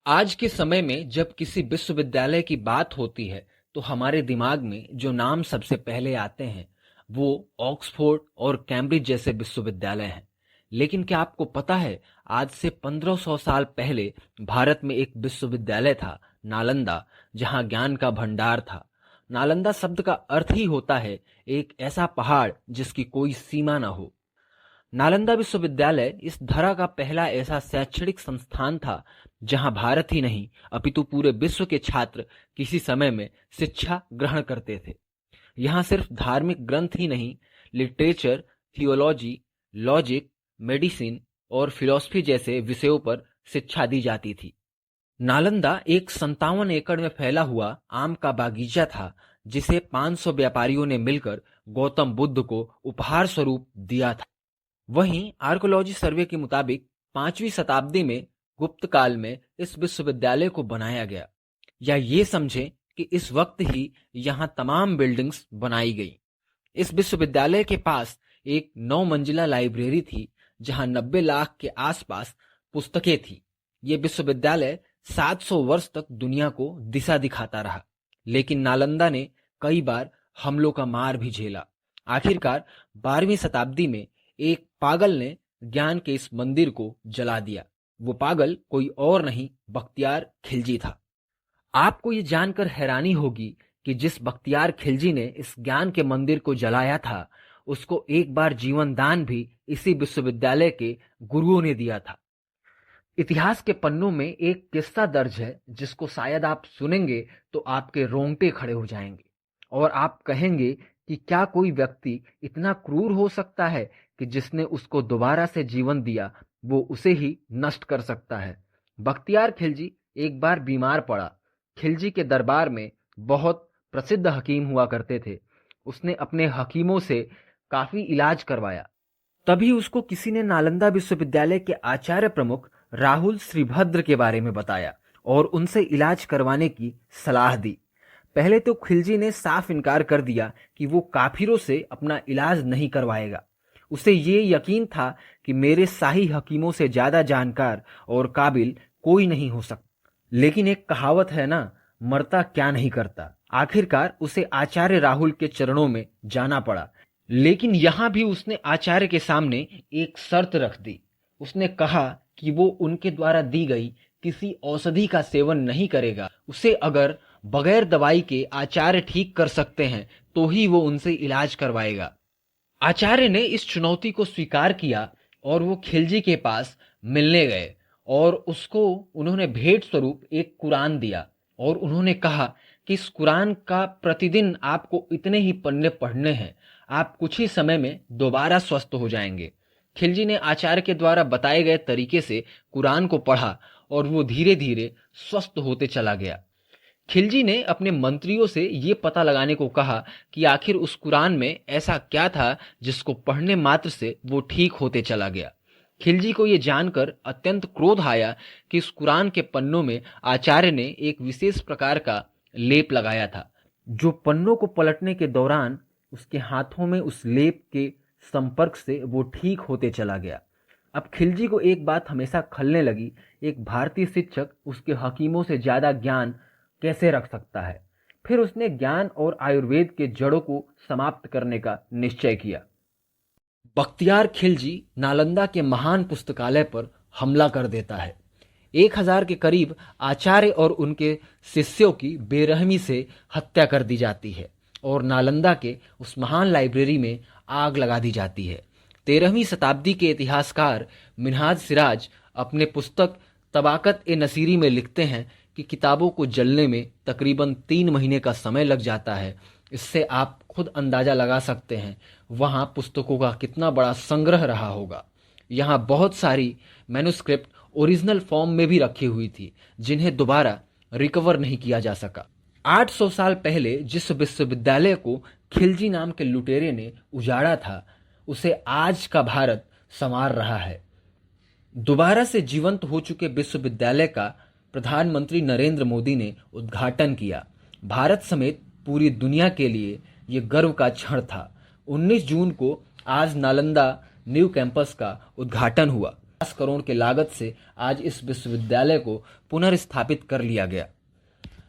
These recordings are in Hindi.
आज के समय में जब किसी विश्वविद्यालय की बात होती है तो हमारे दिमाग में जो नाम सबसे पहले आते हैं वो ऑक्सफोर्ड और कैम्ब्रिज जैसे विश्वविद्यालय हैं। लेकिन क्या आपको पता है, आज से 1500 साल पहले भारत में एक विश्वविद्यालय था, नालंदा, जहां ज्ञान का भंडार था। नालंदा शब्द का अर्थ ही होता है एक ऐसा पहाड़ जिसकी कोई सीमा न हो। नालंदा विश्वविद्यालय इस धरा का पहला ऐसा शैक्षणिक संस्थान था जहां भारत ही नहीं अपितु पूरे विश्व के छात्र किसी समय में शिक्षा ग्रहण करते थे। यहाँ सिर्फ धार्मिक ग्रंथ ही नहीं, लिटरेचर, थियोलॉजी, लॉजिक, मेडिसिन और फिलॉसफी जैसे विषयों पर शिक्षा दी जाती थी। नालंदा एक 57 एकड़ में फैला हुआ आम का बागीचा था जिसे 500 व्यापारियों ने मिलकर गौतम बुद्ध को उपहार स्वरूप दिया था। वहीं आर्कोलॉजी सर्वे के मुताबिक 5वीं शताब्दी में गुप्त काल में इस विश्वविद्यालय को बनाया गया, या ये समझें कि इस वक्त ही यहाँ तमाम बिल्डिंग्स बनाई गई। इस विश्वविद्यालय के पास एक 9 मंजिला लाइब्रेरी थी जहाँ 90 लाख के आसपास पुस्तकें थी। ये विश्वविद्यालय 700 वर्ष तक दुनिया को दिशा दिखाता रहा, लेकिन नालंदा ने कई बार हमलों का मार भी झेला। आखिरकार 12वीं शताब्दी में एक पागल ने ज्ञान के इस मंदिर को जला दिया। वो पागल कोई और नहीं, बख्तियार खिलजी था। आपको ये जानकर हैरानी होगी कि जिस बख्तियार खिलजी ने इस ज्ञान के मंदिर को जलाया था, उसको एक बार जीवन दान भी इसी विश्वविद्यालय के गुरुओं ने दिया था। इतिहास के पन्नों में एक किस्सा दर्ज है जिसको शायद आप सुनेंगे तो आपके रोंगटे खड़े हो जाएंगे और आप कहेंगे कि क्या कोई व्यक्ति इतना क्रूर हो सकता है कि जिसने उसको दोबारा से जीवन दिया वो उसे ही नष्ट कर सकता है। बख्तियार खिलजी एक बार बीमार पड़ा। खिलजी के दरबार में बहुत प्रसिद्ध हकीम हुआ करते थे। उसने अपने हकीमों से काफी इलाज करवाया। तभी उसको किसी ने नालंदा विश्वविद्यालय के आचार्य प्रमुख राहुल श्रीभद्र के बारे में बताया और उनसे इलाज करवाने की सलाह दी। पहले तो खिलजी ने साफ इनकार कर दिया कि वो काफिरों से अपना इलाज नहीं करवाएगा। उसे ये यकीन था कि मेरे शाही हकीमों से ज्यादा जानकार और काबिल कोई नहीं हो सकता। लेकिन एक कहावत है ना, मरता क्या नहीं करता। आखिरकार उसे आचार्य राहुल के चरणों में जाना पड़ा। लेकिन यहां भी उसने आचार्य के सामने एक शर्त रख दी। उसने कहा कि वो उनके द्वारा दी गई किसी औषधि का सेवन नहीं करेगा। उसे अगर बगैर दवाई के आचार्य ठीक कर सकते हैं तो ही वो उनसे इलाज करवाएगा। आचार्य ने इस चुनौती को स्वीकार किया और वो खिलजी के पास मिलने गए और उसको उन्होंने भेंट स्वरूप एक कुरान दिया और उन्होंने कहा कि इस कुरान का प्रतिदिन आपको इतने ही पन्ने पढ़ने हैं, आप कुछ ही समय में दोबारा स्वस्थ हो जाएंगे। खिलजी ने आचार्य के द्वारा बताए गए तरीके से कुरान को पढ़ा और वो धीरे धीरे स्वस्थ होते चला गया। खिलजी ने अपने मंत्रियों से ये पता लगाने को कहा कि आखिर उस कुरान में ऐसा क्या था जिसको पढ़ने मात्र से वो ठीक होते चला गया। खिलजी को ये जानकर अत्यंत क्रोध आया कि इस कुरान के पन्नों में आचार्य ने एक विशेष प्रकार का लेप लगाया था, जो पन्नों को पलटने के दौरान उसके हाथों में उस लेप के संपर्क से वो ठीक होते चला गया। अब खिलजी को एक बात हमेशा खलने लगी, एक भारतीय शिक्षक उसके हकीमों से ज्यादा ज्ञान कैसे रख सकता है। फिर उसने ज्ञान और आयुर्वेद के जड़ों को समाप्त करने का निश्चय किया। बख्तियार खिलजी नालंदा के महान पुस्तकालय पर हमला कर देता है। 1000 के करीब आचार्य और उनके शिष्यों की बेरहमी से हत्या कर दी जाती है और नालंदा के उस महान लाइब्रेरी में आग लगा दी जाती है। 13वीं शताब्दी के इतिहासकार मिन्हाज सिराज अपने पुस्तक तबाकत ए नसीरी में लिखते हैं कि किताबों को जलने में तकरीबन 3 महीने का समय लग जाता है। इससे आप खुद अंदाजा लगा सकते हैं वहाँ पुस्तकों का कितना बड़ा संग्रह रहा होगा। यहाँ बहुत सारी मैन्युस्क्रिप्ट ओरिजिनल फॉर्म में भी रखी हुई थी जिन्हें दोबारा रिकवर नहीं किया जा सका। 800 साल पहले जिस विश्वविद्यालय को खिलजी नाम के लुटेरे ने उजाड़ा था, उसे आज का भारत संवार रहा है। दोबारा से जीवंत हो चुके विश्वविद्यालय का प्रधानमंत्री नरेंद्र मोदी ने उद्घाटन किया। भारत समेत पूरी दुनिया के लिए ये गर्व का क्षण था। 19 जून को आज नालंदा न्यू कैंपस का उद्घाटन हुआ। करोड़ की लागत से आज इस विश्वविद्यालय को पुनर्स्थापित कर लिया गया।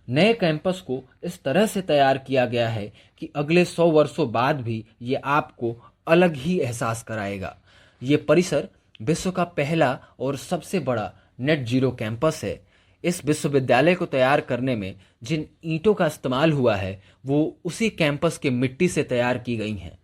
नए कैंपस को इस तरह से तैयार किया गया है कि अगले 100 वर्षों बाद भी ये आपको अलग ही एहसास कराएगा। ये परिसर विश्व का पहला और सबसे बड़ा नेट जीरो कैंपस है। इस विश्वविद्यालय को तैयार करने में जिन ईंटों का इस्तेमाल हुआ है वो उसी कैंपस के मिट्टी से तैयार की गई हैं।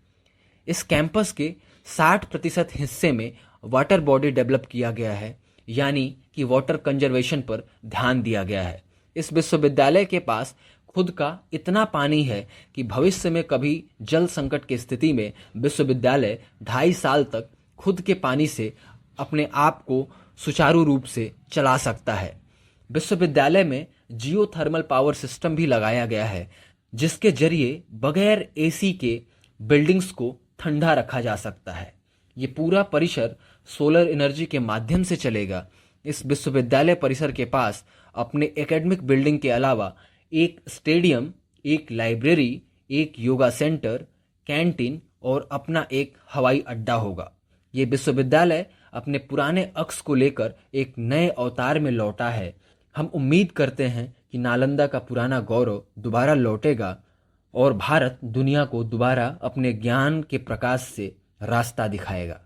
इस कैंपस के 60% हिस्से में वाटर बॉडी डेवलप किया गया है, यानी कि वाटर कंजर्वेशन पर ध्यान दिया गया है। इस विश्वविद्यालय के पास खुद का इतना पानी है कि भविष्य में कभी जल संकट की स्थिति में विश्वविद्यालय 2.5 साल तक खुद के पानी से अपने आप को सुचारू रूप से चला सकता है। विश्वविद्यालय में जियोथर्मल पावर सिस्टम भी लगाया गया है, जिसके जरिए बगैर एसी के बिल्डिंग्स को ठंडा रखा जा सकता है। ये पूरा परिसर सोलर एनर्जी के माध्यम से चलेगा। इस विश्वविद्यालय परिसर के पास अपने एकेडमिक बिल्डिंग के अलावा एक स्टेडियम, एक लाइब्रेरी, एक योगा सेंटर, कैंटीन और अपना एक हवाई अड्डा होगा। ये विश्वविद्यालय अपने पुराने अक्स को लेकर एक नए अवतार में लौटा है। हम उम्मीद करते हैं कि नालंदा का पुराना गौरव दोबारा लौटेगा और भारत दुनिया को दोबारा अपने ज्ञान के प्रकाश से रास्ता दिखाएगा।